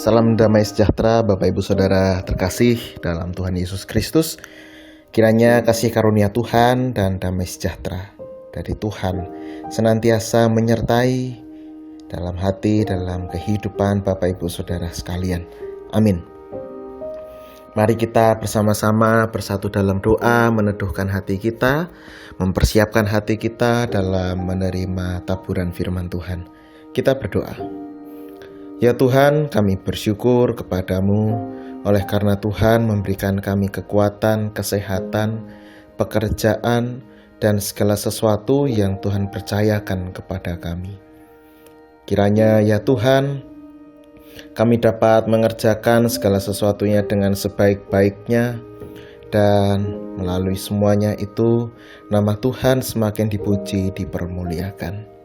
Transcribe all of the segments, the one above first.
Salam damai sejahtera Bapak Ibu Saudara terkasih dalam Tuhan Yesus Kristus. Kiranya kasih karunia Tuhan dan damai sejahtera dari Tuhan senantiasa menyertai dalam hati, dalam kehidupan Bapak Ibu Saudara sekalian. Amin. Mari kita bersama-sama bersatu dalam doa, meneduhkan hati kita, mempersiapkan hati kita dalam menerima taburan firman Tuhan. Kita berdoa. Ya Tuhan, kami bersyukur kepadamu oleh karena Tuhan memberikan kami kekuatan, kesehatan, pekerjaan, dan segala sesuatu yang Tuhan percayakan kepada kami. Kiranya ya Tuhan, kami dapat mengerjakan segala sesuatunya dengan sebaik-baiknya, dan melalui semuanya itu nama Tuhan semakin dipuji, dipermuliakan.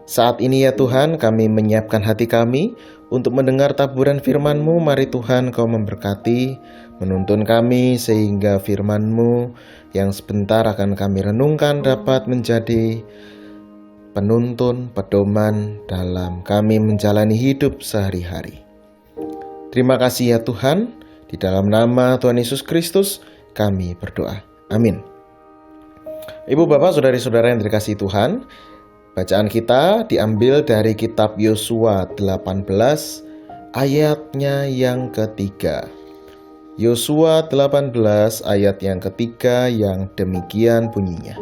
Saat ini ya Tuhan, kami menyiapkan hati kami untuk mendengar taburan firman-Mu. Mari Tuhan Kau memberkati, menuntun kami sehingga firman-Mu yang sebentar akan kami renungkan dapat menjadi penuntun, pedoman dalam kami menjalani hidup sehari-hari. Terima kasih ya Tuhan, di dalam nama Tuhan Yesus Kristus kami berdoa. Amin. Ibu bapak saudari-saudara yang dikasihi Tuhan, bacaan kita diambil dari kitab Yosua 18 ayatnya yang ketiga. Yosua 18 ayat yang ketiga yang demikian bunyinya.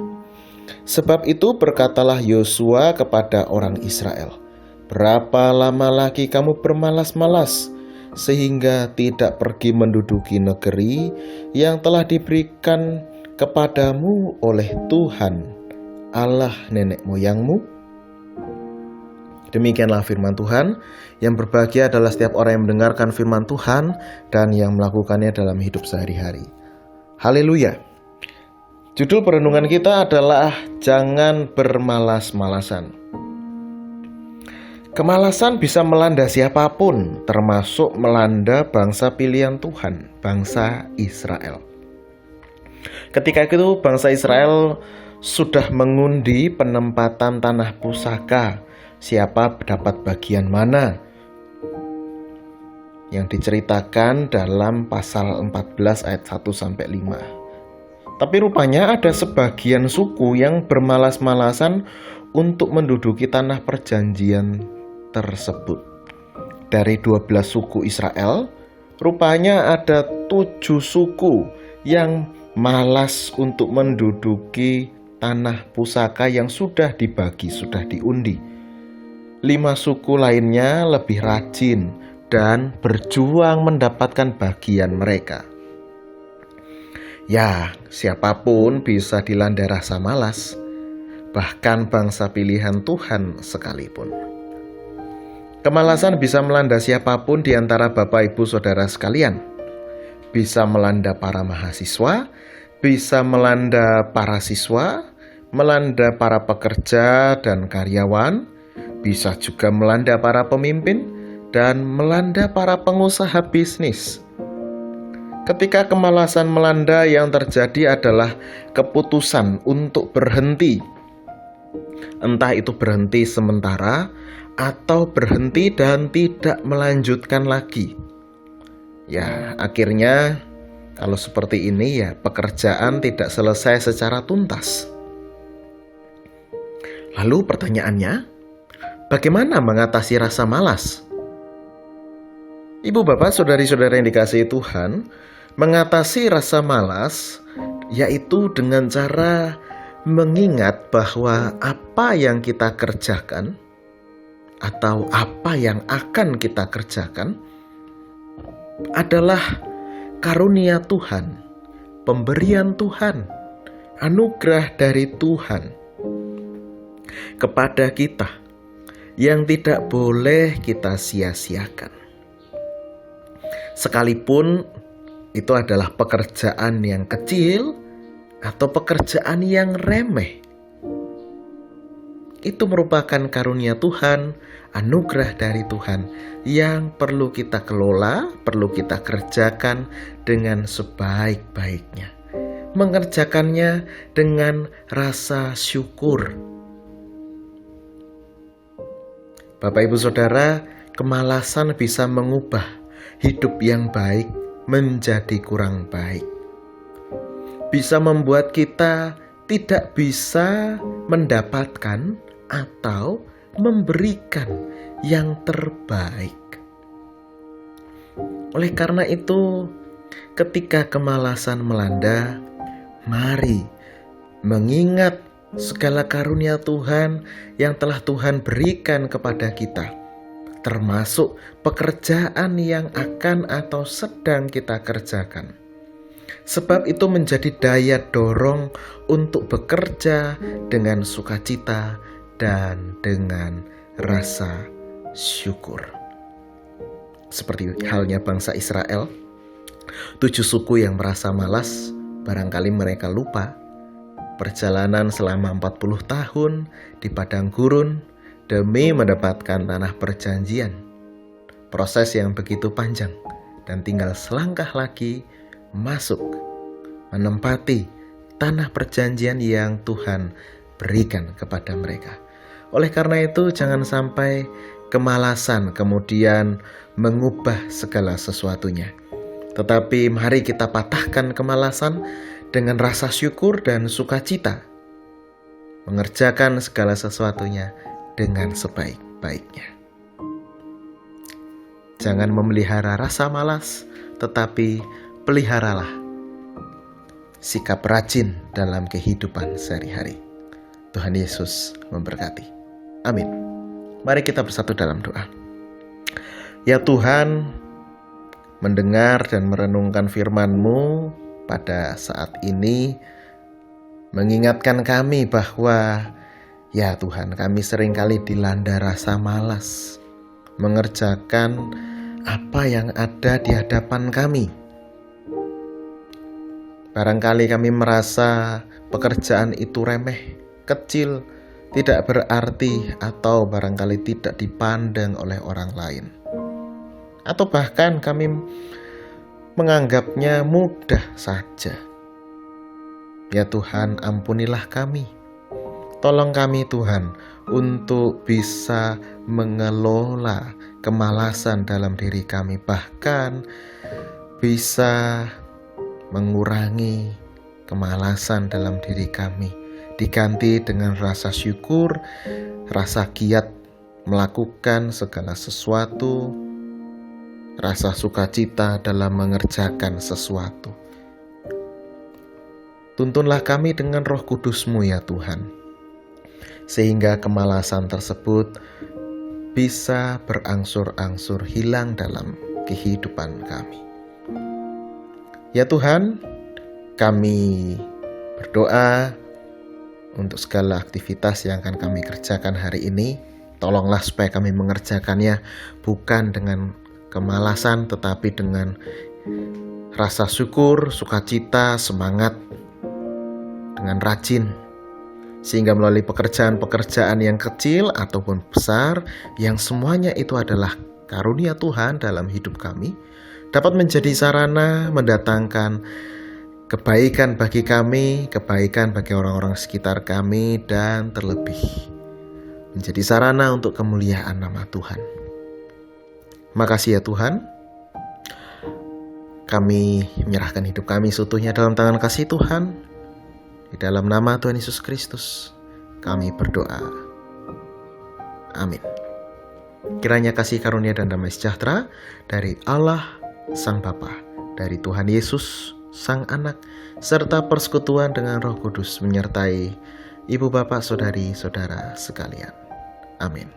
Sebab itu berkatalah Yosua kepada orang Israel, berapa lama lagi kamu bermalas-malas sehingga tidak pergi menduduki negeri yang telah diberikan kepadamu oleh Tuhan Allah nenek moyangmu? Demikianlah firman Tuhan. Yang berbahagia adalah setiap orang yang mendengarkan firman Tuhan dan yang melakukannya dalam hidup sehari-hari. Haleluya. Judul perenungan kita adalah jangan bermalas-malasan. Kemalasan bisa melanda siapapun, termasuk melanda bangsa pilihan Tuhan, bangsa Israel. Ketika itu bangsa Israel sudah mengundi penempatan tanah pusaka, siapa dapat bagian mana, yang diceritakan dalam pasal 14 ayat 1-5. Tapi rupanya ada sebagian suku yang bermalas-malasan untuk menduduki tanah perjanjian tersebut. Dari 12 suku Israel, rupanya ada 7 suku yang malas untuk menduduki tanah pusaka yang sudah dibagi, sudah diundi. 5 suku lainnya lebih rajin dan berjuang mendapatkan bagian mereka. Ya, siapapun bisa dilanda rasa malas, bahkan bangsa pilihan Tuhan sekalipun. Kemalasan bisa melanda siapapun di antara Bapak Ibu Saudara sekalian. Bisa melanda para mahasiswa, bisa melanda para siswa, melanda para pekerja dan karyawan, bisa juga melanda para pemimpin, dan melanda para pengusaha bisnis. Ketika kemalasan melanda, yang terjadi adalah keputusan untuk berhenti. Entah itu berhenti sementara atau berhenti dan tidak melanjutkan lagi. Ya, akhirnya kalau seperti ini ya pekerjaan tidak selesai secara tuntas. Lalu pertanyaannya, bagaimana mengatasi rasa malas? Ibu bapak saudari-saudara yang dikasihi Tuhan, mengatasi rasa malas yaitu dengan cara mengingat bahwa apa yang kita kerjakan atau apa yang akan kita kerjakan adalah karunia Tuhan, pemberian Tuhan, anugerah dari Tuhan kepada kita yang tidak boleh kita sia-siakan. Sekalipun itu adalah pekerjaan yang kecil atau pekerjaan yang remeh, itu merupakan karunia Tuhan, anugerah dari Tuhan yang perlu kita kelola, perlu kita kerjakan dengan sebaik-baiknya. Mengerjakannya dengan rasa syukur. Bapak Ibu Saudara, kemalasan bisa mengubah hidup yang baik menjadi kurang baik. Bisa membuat kita tidak bisa mendapatkan atau memberikan yang terbaik. Oleh karena itu, ketika kemalasan melanda, mari mengingat segala karunia Tuhan yang telah Tuhan berikan kepada kita, termasuk pekerjaan yang akan atau sedang kita kerjakan. Sebab itu menjadi daya dorong untuk bekerja dengan sukacita dan dengan rasa syukur. Seperti halnya bangsa Israel, 7 suku yang merasa malas, barangkali mereka lupa perjalanan selama 40 tahun di padang gurun demi mendapatkan tanah perjanjian. Proses yang begitu panjang dan tinggal selangkah lagi masuk menempati tanah perjanjian yang Tuhan berikan kepada mereka. Oleh karena itu, jangan sampai kemalasan kemudian mengubah segala sesuatunya. Tetapi mari kita patahkan kemalasan dengan rasa syukur dan sukacita, mengerjakan segala sesuatunya dengan sebaik-baiknya. Jangan memelihara rasa malas, tetapi peliharalah sikap rajin dalam kehidupan sehari-hari. Tuhan Yesus memberkati. Amin. Mari kita bersatu dalam doa. Ya Tuhan, mendengar dan merenungkan firman-Mu pada saat ini mengingatkan kami bahwa ya Tuhan, kami seringkali dilanda rasa malas mengerjakan apa yang ada di hadapan kami. Barangkali kami merasa pekerjaan itu remeh, kecil, tidak berarti, atau barangkali tidak dipandang oleh orang lain. Atau bahkan kami menganggapnya mudah saja. Ya Tuhan, ampunilah kami. Tolong kami Tuhan untuk bisa mengelola kemalasan dalam diri kami, bahkan bisa mengurangi kemalasan dalam diri kami, diganti dengan rasa syukur, rasa giat melakukan segala sesuatu, rasa sukacita dalam mengerjakan sesuatu. Tuntunlah kami dengan Roh Kudus-Mu ya Tuhan, sehingga kemalasan tersebut bisa berangsur-angsur hilang dalam kehidupan kami. Ya Tuhan, kami berdoa untuk segala aktivitas yang akan kami kerjakan hari ini. Tolonglah supaya kami mengerjakannya bukan dengan kemalasan, tetapi dengan rasa syukur, sukacita, semangat, dengan rajin. Sehingga melalui pekerjaan-pekerjaan yang kecil ataupun besar, yang semuanya itu adalah karunia Tuhan dalam hidup kami, dapat menjadi sarana mendatangkan kebaikan bagi kami, kebaikan bagi orang-orang sekitar kami, dan terlebih menjadi sarana untuk kemuliaan nama Tuhan. Makasih ya Tuhan, kami menyerahkan hidup kami seutuhnya dalam tangan kasih Tuhan. Di dalam nama Tuhan Yesus Kristus kami berdoa. Amin. Kiranya kasih karunia dan damai sejahtera dari Allah Sang Bapa, dari Tuhan Yesus Sang Anak, serta persekutuan dengan Roh Kudus menyertai ibu bapak, saudari, saudara sekalian. Amin.